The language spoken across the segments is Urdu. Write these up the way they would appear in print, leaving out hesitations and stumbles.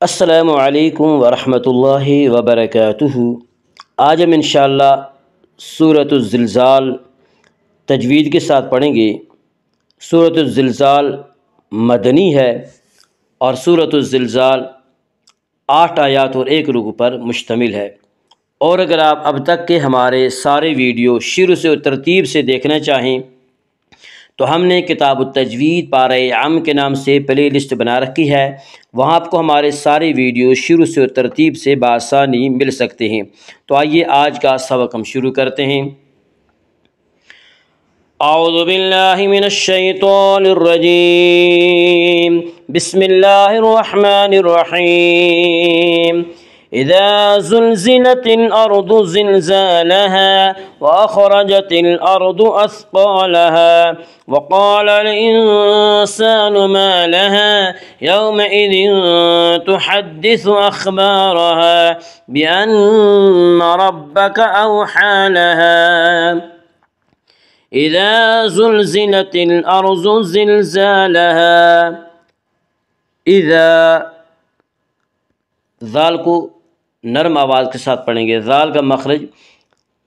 السلام علیکم ورحمۃ اللہ وبرکاتہ۔ آج ہم انشاءاللہ سورۃ الزلزال تجوید کے ساتھ پڑھیں گے۔ سورۃ الزلزال مدنی ہے اور سورۃ الزلزال 8 آیات اور 1 رکوع پر مشتمل ہے۔ اور اگر آپ اب تک کے ہمارے سارے ویڈیو شروع سے ترتیب سے دیکھنا چاہیں تو ہم نے کتاب التجوید پارہ عام کے نام سے پلے لسٹ بنا رکھی ہے، وہاں آپ کو ہمارے سارے ویڈیو شروع سے ترتیب سے بآسانی مل سکتے ہیں۔ تو آئیے آج کا سبق ہم شروع کرتے ہیں۔ اعوذ باللہ من الشیطان الرجیم، بسم اللہ الرحمن الرحیم۔ اذا زلزلت الارض زلزالها واخرجت الارض اثقالها وقال الانسان ما لها يومئذ تحدث اخبارها بان ربك اوحى لها اذا زلزلت الارض زلزالها۔ اذا ذال کو نرم آواز کے ساتھ پڑھیں گے۔ ذال کا مخرج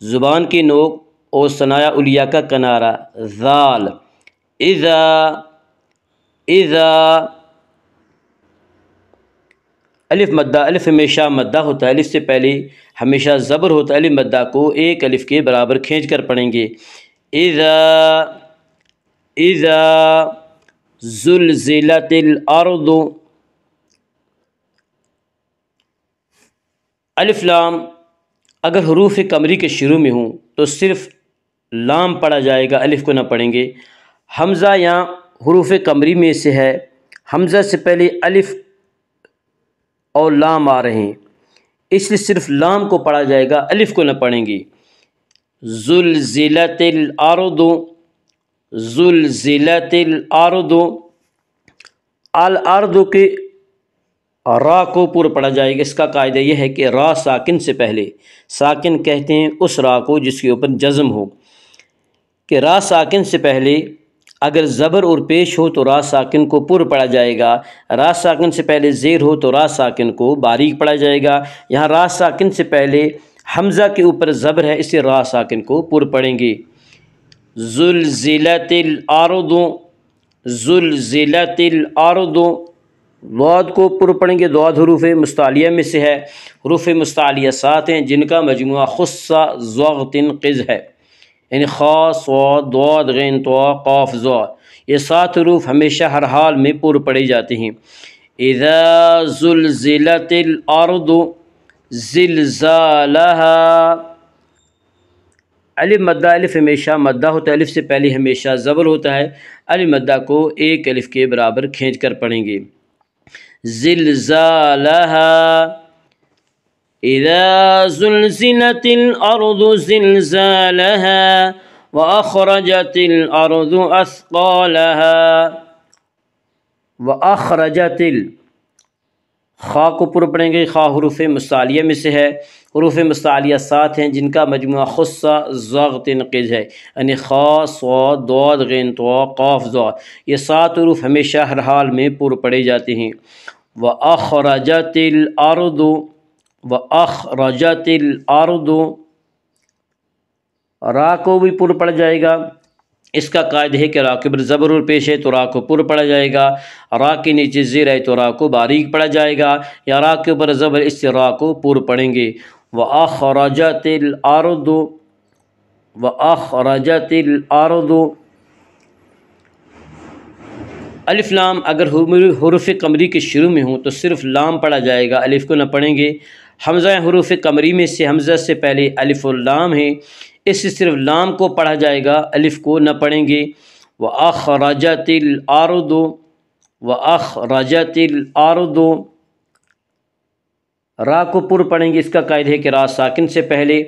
زبان کی نوک اور ثنایا علیہ کا کنارہ ذال۔ اذا الف مدہ، الف ہمیشہ مدہ ہوتا ہے، الف سے پہلے ہمیشہ زبر ہوتا ہے، الف مدہ کو ایک الف کے برابر کھینچ کر پڑھیں گے۔ اذا زلزلت الارض، الف لام اگر حروف قمری کے شروع میں ہوں تو صرف لام پڑھا جائے گا، الف کو نہ پڑھیں گے۔ حمزہ یہاں حروف قمری میں سے ہے، حمزہ سے پہلے الف اور لام آ رہے ہیں، اس لیے صرف لام کو پڑھا جائے گا، الف کو نہ پڑھیں گے۔ زلزلت الارض، زلزلت الارض، الارض کے را کو پر پڑھا جائے گا۔ اس کا قاعدہ یہ ہے کہ را ساکن سے پہلے، ساکن کہتے ہیں اس را کو جس کے اوپر جزم ہو، کہ را ساکن سے پہلے اگر زبر اور پیش ہو تو را ساکن کو پر پڑھا جائے گا، را ساکن سے پہلے زیر ہو تو را ساکن کو باریک پڑھا جائے گا۔ یہاں را ساکن سے پہلے حمزہ کے اوپر زبر ہے، اسے را ساکن کو پر پڑھیں گے۔ زلزلت الارض، زلزلت الارض، ضاد کو پر پڑھیں گے۔ ضاد حروف مستعلیہ میں سے ہے، حروف مستعلیہ 7 ہیں جن کا مجموعہ خص ضغط قز ہے، یعنی خا صاد ضاد غین طا قاف ظا، یہ 7 حروف ہمیشہ ہر حال میں پر پڑھے جاتے ہیں۔ اذا زلزلت الارض زلزالها، الف مدہ، الف ہمیشہ مدہ ہوتا ہے، الف سے پہلے ہمیشہ زبر ہوتا ہے، الف مدہ کو ایک الف کے برابر کھینچ کر پڑھیں گے۔ زلزالها، اذا زلزلت الارض زلزالها واخرجت الارض اثقالها، واخرجت خا کو پر پڑھیں گے۔ خا حروف مستعلیہ میں سے ہے، حروف مستعلیہ 7 ہیں جن کا مجموعہ خص ضغط قز ہے، یعنی خا صاد ضاد غین طا قاف ظا، یہ 7 حروف ہمیشہ ہر حال میں پر پڑھے جاتے ہیں۔ وَأَخْرَجَتِ الْأَرْضُ، وَأَخْرَجَتِ الْأَرْضُ، را کو بھی پر پڑھ جائے گا۔ اس کا قاعدہ ہے کہ را کے اوپر زبر اور پیش ہے تو را کو پر پڑھا جائے گا، را کے نیچے زیر ہے تو را کو باریک پڑھا جائے گا، یا را کے اوپر زبر اس سے را کو پر پڑھیں گے۔ وَأَخْرَجَتِ الْأَرْضُ، وَأَخْرَجَتِ الْأَرْضُ، الف لام اگر حروف قمری کے شروع میں ہوں تو صرف لام پڑھا جائے گا، الف کو نہ پڑھیں گے۔ حمزہ حروف قمری میں سے حمزہ سے پہلے الف اور لام ہے، اس سے صرف لام کو پڑھا جائے گا، الف کو نہ پڑھیں گے۔ وَأَخْرَجَتِ الْأَرْضُ، وَأَخْرَجَتِ الْأَرْضُ، را کو پر پڑھیں گے۔ اس کا قاعدہ ہے کہ را ساکن سے پہلے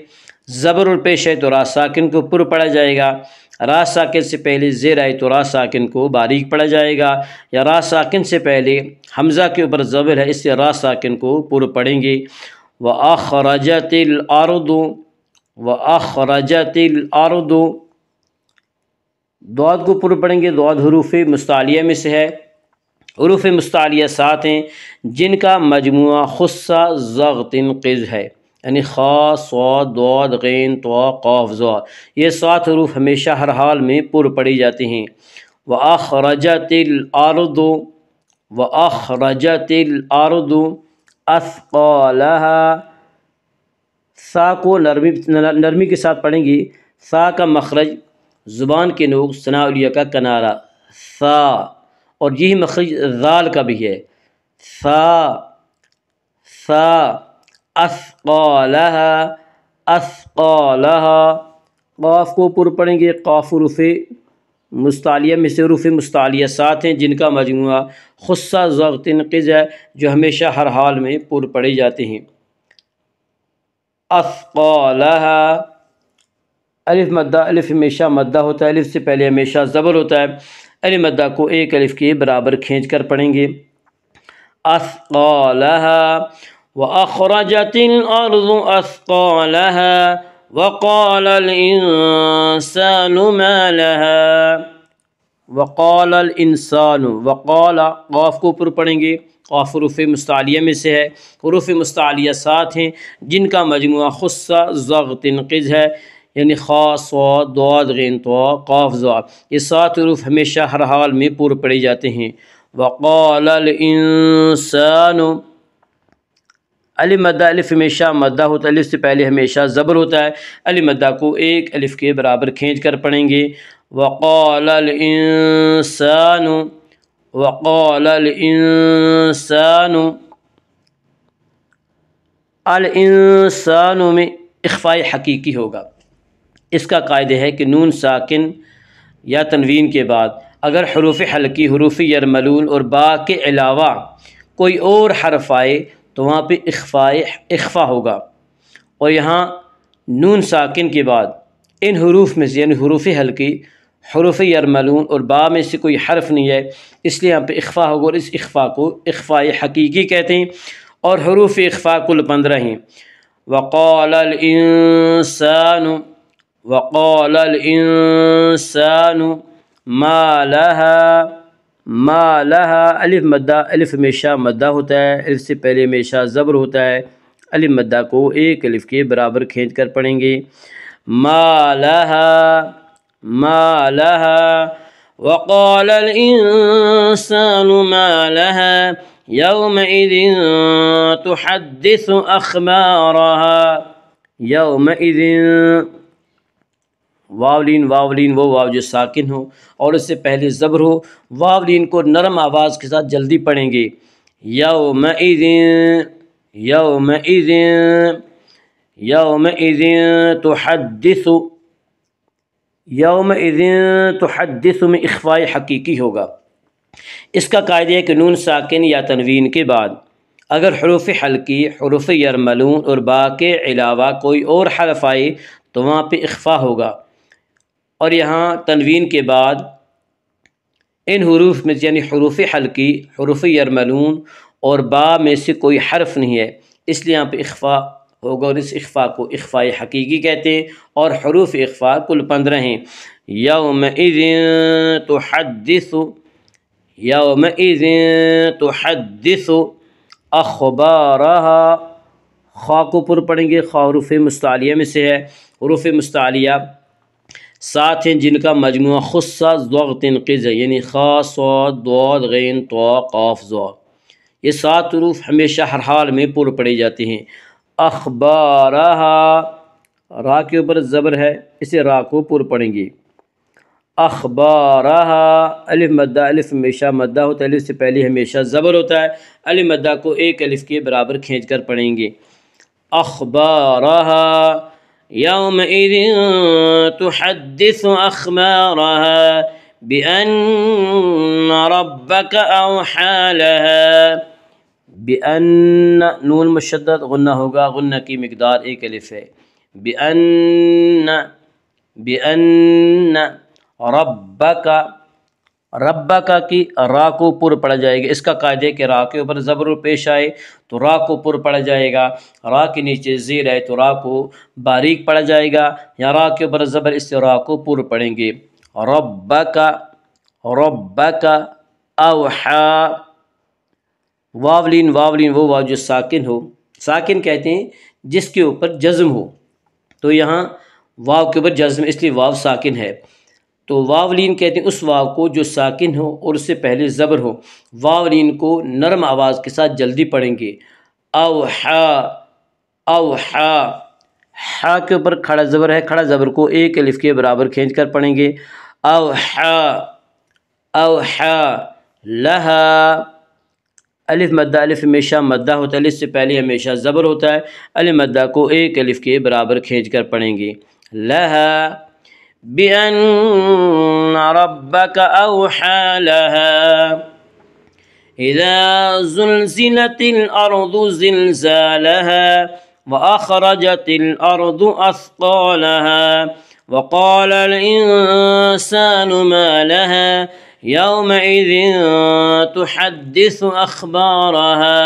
زبر اور پیش ہے تو را ساکن کو پر پڑھا جائے گا، را ساکن سے پہلے زیر آئے تو را ساکن کو باریک پڑھا جائے گا، یا را ساکن سے پہلے حمزہ کے اوپر زبر ہے، اس سے را ساکن کو پر پڑھیں گے۔ وَأَخْرَجَتِ الْأَرْضُ، وَأَخْرَجَتِ الْأَرْضُ، ضاد کو پر پڑھیں گے، ضاد حروف مستعلیہ میں سے ہے، حروف مستعلیہ 7 ہیں جن کا مجموعہ خصہ ضغط قز ہے، یعنی خا، صاد، ضاد، غین، طا، قاف، ظا۔ یہ 7 حروف ہمیشہ ہر حال میں پر پڑھی جاتے ہیں۔ وَأَخْرَجَتِ الْأَرْضُ، وَأَخْرَجَتِ الْأَرْضُ أَثْقَالَهَا، سا کو نرمی کے ساتھ پڑھیں گی۔ سا کا مخرج زبان کے نوک ثناء الیہ کا کنارہ سا، اور یہی مخرج ذال کا بھی ہے سا سا۔ اثقالها، اثقالها، قاف کو پر پڑھیں گے۔ قاف حروف مستعلیہ میں سے حروف مستعلیہ 7 ہیں جن کا مجموعہ خصہ ضغط قز ہے، جو ہمیشہ ہر حال میں پر پڑھے جاتے ہیں۔ اثقالها، الف مدہ، الف ہمیشہ مدہ ہوتا ہے، الف سے پہلے ہمیشہ زبر ہوتا ہے۔ الف مدہ کو ایک الف کے برابر کھینچ کر پڑھیں گے۔ اثقالها، وَأَخْرَجَتِ الْأَرْضُ أَثْقَالَهَا وَقَالَ الْإِنسَانُ مَا لَهَا، وَقَالَ الْإِنسَانُ، وقال قاف کو پر پڑھیں گے۔ قاف حروف مستعلیہ میں سے ہے، حروف مستعلیہ 7 ہیں جن کا مجموعہ خصہ ضغط قز ہے، یعنی خا، صاد، ضاد، غین، طا، قاف، ظا۔ یہ 7 حروف ہمیشہ ہر حال میں پر پڑھے جاتے ہیں۔ وَقَالَ الْإِنسَانُ، الف مدہ، الف ہمیشہ مدہ ہوتا ہے، الف سے پہلے ہمیشہ زبر ہوتا ہے۔ الف مدہ کو ایک الف کے برابر کھینچ کر پڑھیں گے۔ وَقَالَ الْإِنسَانُ، وَقَالَ الْإِنسَانُ، الانسان میں اخفاء حقیقی ہوگا۔ اس کا قاعدہ ہے کہ نون ساکن یا تنوین کے بعد اگر حروف حلقی، حروف یرملون اور با کے علاوہ کوئی اور حرف آئے تو وہاں پہ اخفا ہوگا، اور یہاں نون ساکن کے بعد ان حروف میں سے یعنی حروف حلقی، حروف یرملون اور با میں سے کوئی حرف نہیں ہے، اس لیے یہاں پہ اخفا ہوگا، اور اس اخفا کو اخفاء حقیقی کہتے ہیں۔ اور حروف اخفا کل 15 ہیں۔ وقال الانسان، وقال الانسان ما لها، ما لها، الف مدہ، الف ہمیشہ مدہ ہوتا ہے، الف سے پہلے ہمیشہ زبر ہوتا ہے۔ الف مدہ کو ایک الف کے برابر کھینچ کر پڑھیں گے۔ ما لها، ما لها، وقال الانسان ما لها یومئذ تحدث اخبارها، یومئذ، واولین، واولین وہ واو جو ساکن ہو اور اس سے پہلے زبر ہو، واولین کو نرم آواز کے ساتھ جلدی پڑھیں گے۔ یومئذ، یومئذ، یومئذ تحدث، یومئذ تحدث میں اخفاء حقیقی ہوگا۔ اس کا قاعدہ ہے کہ نون ساکن یا تنوین کے بعد اگر حروف حلقی، حروف یرملون اور با کے علاوہ کوئی اور حرف آئے تو وہاں پہ اخفا ہوگا، اور یہاں تنوین کے بعد ان حروف میں یعنی حروف حلقی، حروف یرملون اور با میں سے کوئی حرف نہیں ہے، اس لیے یہاں پہ اخفا ہوگا، اور اس اخفا کو اخفاء حقیقی کہتے ہیں۔ اور حروف اخفا کل 15 ہیں۔ یومئذ تحدث، یومئذ تحدث اخبارها، خا کو پر پڑھیں گے۔ خا حروف مستعلیہ میں سے ہے، حروف مستعلیہ 7 ہیں جن کا مجموعہ خصہ ضغط قز ہے، یعنی خا، صاد، ضاد، غین، طا، قاف، ظا۔ یہ 7 حروف ہمیشہ ہر حال میں پر پڑے جاتے ہیں۔ اخبارها، را کے اوپر زبر ہے، اسے را کو پر پڑھیں گے۔ اخبارها، الف مدہ، الف ہمیشہ مدہ ہوتا ہے، الف سے پہلے ہمیشہ زبر ہوتا ہے۔ الف مدہ کو ایک الف کے برابر کھینچ کر پڑھیں گے۔ اخبارها یومئذ تحدث اخبارها بأن ربك اوحى لها، بأن نون مشدد غنہ ہوگا، غنہ کی مقدار ایک الف ہے۔ بأن ربک، ربک کی را کو پر پڑھا جائے گا۔ اس کا قاعدہ ہے کہ را کے اوپر زبر پیش آئے تو را کو پر پڑھا جائے گا، را کے نیچے زیر ہے تو را کو باریک پڑھا جائے گا، یا را کے اوپر زبر اس سے را کو پر پڑھیں گے۔ ربک، ربک اوحا، واولین وہ واو جو ساکن ہو، ساکن کہتے ہیں جس کے اوپر جزم ہو، تو یہاں واو کے اوپر جزم اس لیے واو ساکن ہے۔ تو واولین کہتے ہیں اس واو کو جو ساکن ہو اور اس سے پہلے زبر ہو۔ واولین کو نرم آواز کے ساتھ جلدی پڑھیں گے، اوحا اوحا، ہا کے اوپر کھڑا زبر ہے، کھڑا زبر کو ایک الف کے برابر کھینچ کر پڑھیں گے، اوحا اوحا لہا، الف مدہ، الف ہمیشہ مدہ ہوتا ہے، الف سے پہلے ہمیشہ زبر ہوتا ہے، الف مدہ کو ایک الف کے برابر کھینچ کر پڑھیں گے، لہا بِأَنَّ رَبَّكَ أَوْحَى لَهَا إِذَا زُلْزِلَتِ الْأَرْضُ زِلْزَالَهَا وَأَخْرَجَتِ الْأَرْضُ أَثْقَالَهَا وَقَالَ الْإِنسَانُ مَا لَهَا يَوْمَئِذٍ تُحَدِّثُ أَخْبَارَهَا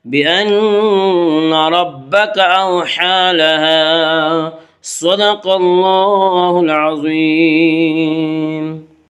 بِأَنَّ رَبَّكَ أَوْحَى لَهَا صدق اللہ العظیم۔